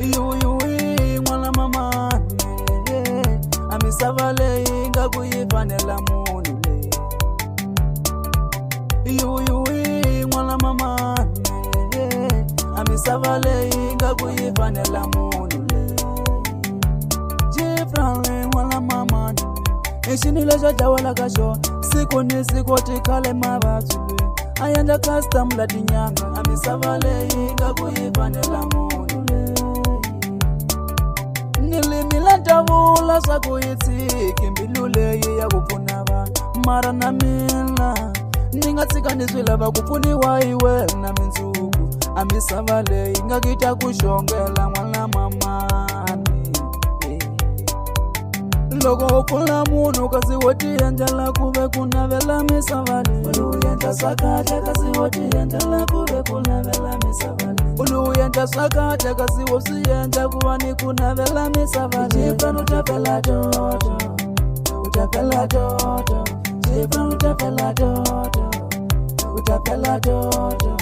Yuyui mwana mama amisavale inga kuyifanela munu le. Yuyui mwana mama amisavale inga kuyifanela munu le. Jifrale mwana mama ishinile jawala kasho siku ni siku tikale mabazule. Ayanda custom la dinyanga amisavale inga kuyifanela munu le. Nilimileta vula sakuyitiki mbilule ya kupunava mara na mila ningatsika nizwila vakupuniwa iwe na minzuku amisavale inga kita kushongela mwana mamani. Loko ukula munu kasi woti enjala kuve kunavela misavale. Uluyenda sakate kasi woti enjala kuve kunavela misavale. Uluyenda sakate kasi wosi enja kuwani kunavela misavale. Jifran utapela toto, utapela toto. Jifran utapela toto, utapela toto.